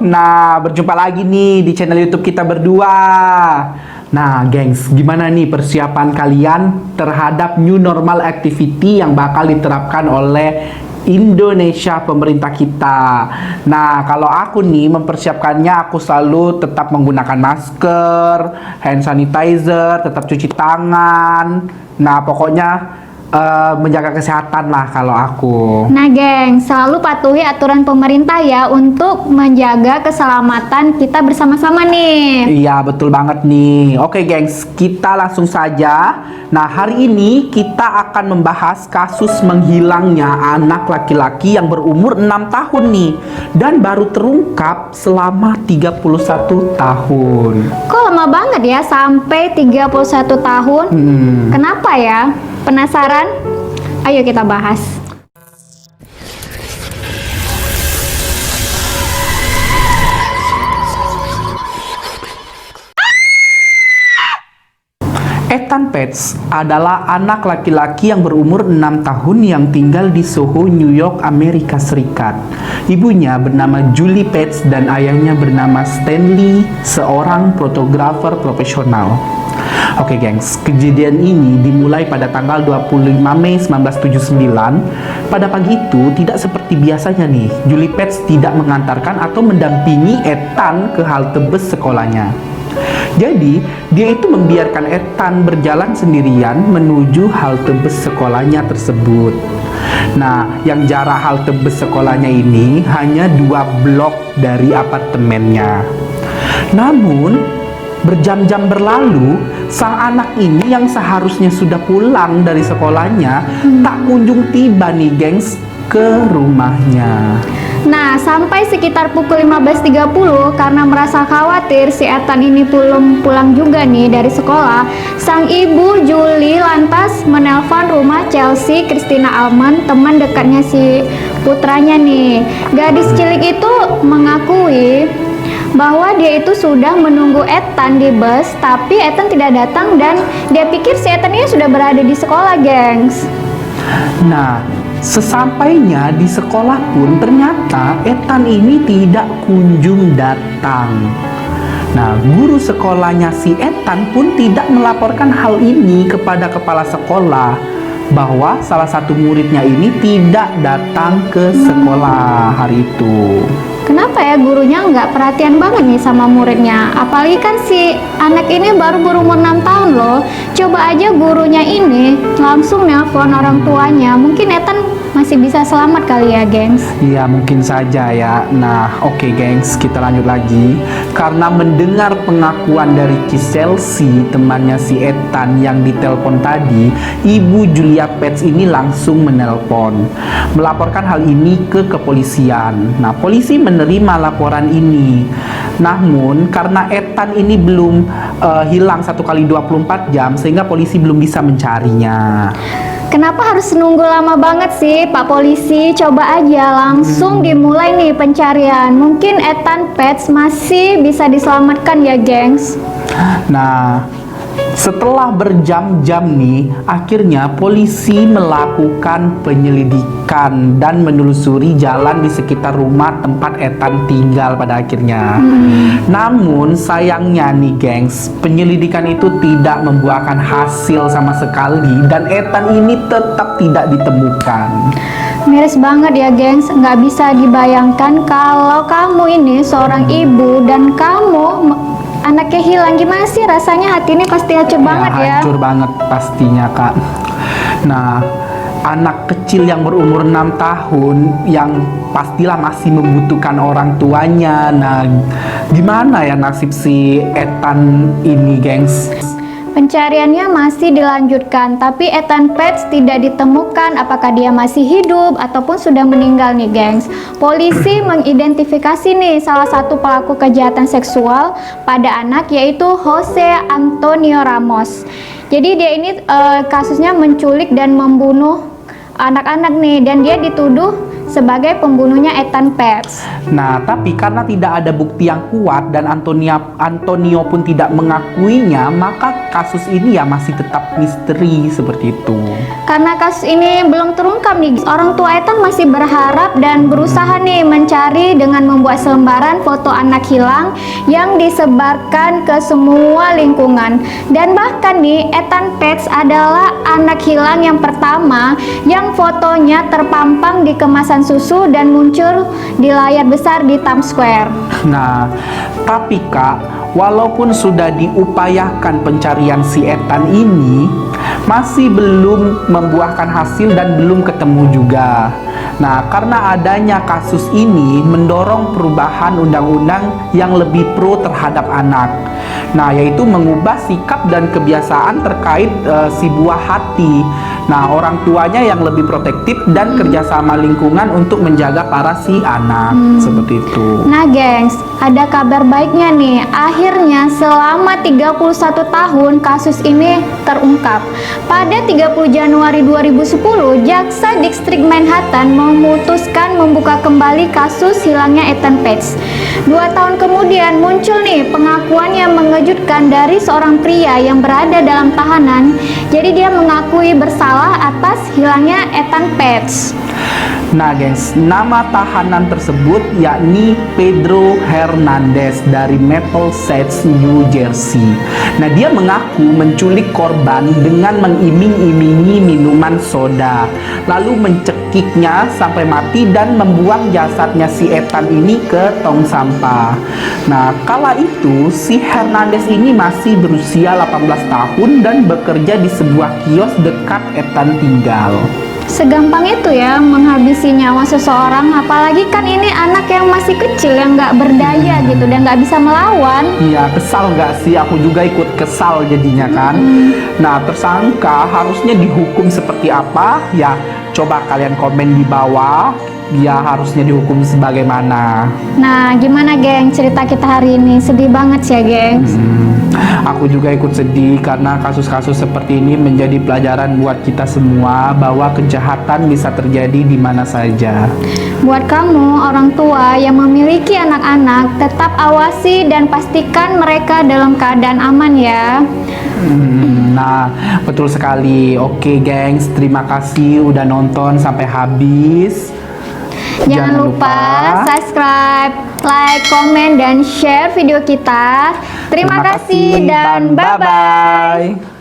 Nah, berjumpa lagi nih di channel YouTube kita berdua. Nah, gengs, gimana nih persiapan kalian terhadap new normal activity yang bakal diterapkan oleh Indonesia, pemerintah kita? Nah, kalau aku nih mempersiapkannya, aku selalu tetap menggunakan masker, hand sanitizer, tetap cuci tangan. Nah, pokoknya menjaga kesehatan lah kalau aku. Nah, geng, selalu patuhi aturan pemerintah ya untuk menjaga keselamatan kita bersama-sama nih. Iya, betul banget nih. Oke, gengs, kita langsung saja. Nah, hari ini kita akan membahas kasus menghilangnya anak laki-laki yang berumur 6 tahun nih dan baru terungkap selama 31 tahun. Kok lama banget ya sampai 31 tahun? Kenapa ya? Penasaran? Ayo kita bahas. Ethan Page adalah anak laki-laki yang berumur 6 tahun yang tinggal di Soho, New York, Amerika Serikat. Ibunya bernama Julie Page dan ayahnya bernama Stanley, seorang fotografer profesional. Oke, gengs, kejadian ini dimulai pada tanggal 25 Mei 1979. Pada pagi itu, tidak seperti biasanya nih, Julie Page tidak mengantarkan atau mendampingi Ethan ke halte bus sekolahnya. Jadi, dia itu membiarkan Ethan berjalan sendirian menuju halte bus sekolahnya tersebut. Nah, yang jarak halte bus sekolahnya ini hanya 2 blok dari apartemennya. Namun, berjam-jam berlalu, sang anak ini yang seharusnya sudah pulang dari sekolahnya tak kunjung tiba nih, gengs, ke rumahnya. Nah, sampai sekitar pukul 15.30 karena merasa khawatir si Ethan ini belum pulang juga nih dari sekolah, sang ibu Julie lantas menelpon rumah Chelsea Christina Almond, teman dekatnya si putranya nih. Gadis cilik itu mengakui bahwa dia itu sudah menunggu Ethan di bus, tapi Ethan tidak datang dan dia pikir si Ethan ini sudah berada di sekolah, gengs. Nah, sesampainya di sekolah pun ternyata Ethan ini tidak kunjung datang. Nah, guru sekolahnya si Ethan pun tidak melaporkan hal ini kepada kepala sekolah bahwa salah satu muridnya ini tidak datang ke sekolah hari itu. Kenapa ya gurunya nggak perhatian banget nih sama muridnya? Apalagi kan si anak ini baru berumur 6 tahun loh. Coba aja gurunya ini langsung nelpon orang tuanya. Mungkin Ethan masih bisa selamat kali ya, gengs. Iya, mungkin saja ya. Nah, oke, gengs, kita lanjut lagi. Karena mendengar pengakuan dari Chelsea, temannya si Ethan yang ditelepon tadi, ibu Julia Page ini langsung menelpon, melaporkan hal ini ke kepolisian. Nah, polisi menerima laporan ini. Namun, karena Ethan ini belum hilang 1 kali 24 jam, sehingga polisi belum bisa mencarinya. Kenapa harus nunggu lama banget sih, Pak Polisi? Coba aja langsung dimulai nih pencarian. Mungkin Ethan Page masih bisa diselamatkan ya, gengs. Nah, setelah berjam-jam nih, akhirnya polisi melakukan penyelidikan dan menelusuri jalan di sekitar rumah tempat Ethan tinggal pada akhirnya. Namun sayangnya nih, gengs, penyelidikan itu tidak membuahkan hasil sama sekali dan Ethan ini tetap tidak ditemukan. Miris banget ya, gengs. Nggak bisa dibayangkan kalau kamu ini seorang ibu dan kamu anaknya hilang. Gimana sih rasanya? Hati ini pasti hancur banget ya. Hancur banget pastinya, Kak. Nah, anak kecil yang berumur 6 tahun yang pastilah masih membutuhkan orang tuanya. Nah, gimana ya nasib si Ethan ini, gengs? Pencariannya masih dilanjutkan, tapi Ethan Page tidak ditemukan apakah dia masih hidup ataupun sudah meninggal nih, gengs. Polisi mengidentifikasi nih salah satu pelaku kejahatan seksual pada anak, yaitu Jose Antonio Ramos. Jadi dia ini kasusnya menculik dan membunuh anak-anak nih, dan dia dituduh sebagai pembunuhnya Ethan Page. Nah, tapi karena tidak ada bukti yang kuat dan Antonio pun tidak mengakuinya, maka kasus ini ya masih tetap misteri seperti itu. Karena kasus ini belum terungkap nih, orang tua Ethan masih berharap dan berusaha nih mencari dengan membuat selembaran foto anak hilang yang disebarkan ke semua lingkungan. Dan bahkan nih, Ethan Page adalah anak hilang yang pertama yang fotonya terpampang di kemasan susu dan muncul di layar besar di Times Square. Nah, tapi Kak, walaupun sudah diupayakan pencarian si Ethan ini, masih belum membuahkan hasil dan belum ketemu juga. Nah, karena adanya kasus ini mendorong perubahan undang-undang yang lebih pro terhadap anak. Nah, yaitu mengubah sikap dan kebiasaan terkait si buah hati. Nah, orang tuanya yang lebih protektif dan kerjasama lingkungan untuk menjaga para si anak. Seperti itu. Nah gengs, ada kabar baiknya nih. Akhirnya selama 31 tahun kasus ini terungkap. Pada 30 Januari 2010, Jaksa Distrik Manhattan memutuskan membuka kembali kasus hilangnya Ethan Page. 2 tahun kemudian muncul nih pengakuan yang mengejutkan dari seorang pria yang berada dalam tahanan. Jadi dia mengakui bersalah atas hilangnya Ethan Page. Nah guys, nama tahanan tersebut yakni Pedro Hernandez dari Maple Shades, New Jersey. Nah, dia mengaku menculik korban dengan mengiming-imingi minuman soda, lalu mencekiknya sampai mati dan membuang jasadnya si Ethan ini ke tong sampah. Nah, kala itu si Hernandez ini masih berusia 18 tahun dan bekerja di sebuah kios dekat Ethan tinggal. Segampang itu ya menghabisi nyawa seseorang, apalagi kan ini anak yang masih kecil yang nggak berdaya gitu dan nggak bisa melawan. Iya, kesal nggak sih? Aku juga ikut kesal jadinya kan. Nah, tersangka harusnya dihukum seperti apa? Ya, coba kalian komen di bawah. Dia harusnya dihukum sebagaimana. Nah, gimana geng cerita kita hari ini? Sedih banget sih ya gengs. Aku juga ikut sedih karena kasus-kasus seperti ini menjadi pelajaran buat kita semua bahwa kejahatan bisa terjadi di mana saja. Buat kamu orang tua yang memiliki anak-anak, tetap awasi dan pastikan mereka dalam keadaan aman ya. Nah, betul sekali. Oke, gengs, terima kasih udah nonton sampai habis. Jangan lupa subscribe, like, komen, dan share video kita. Terima kasih dan bye-bye.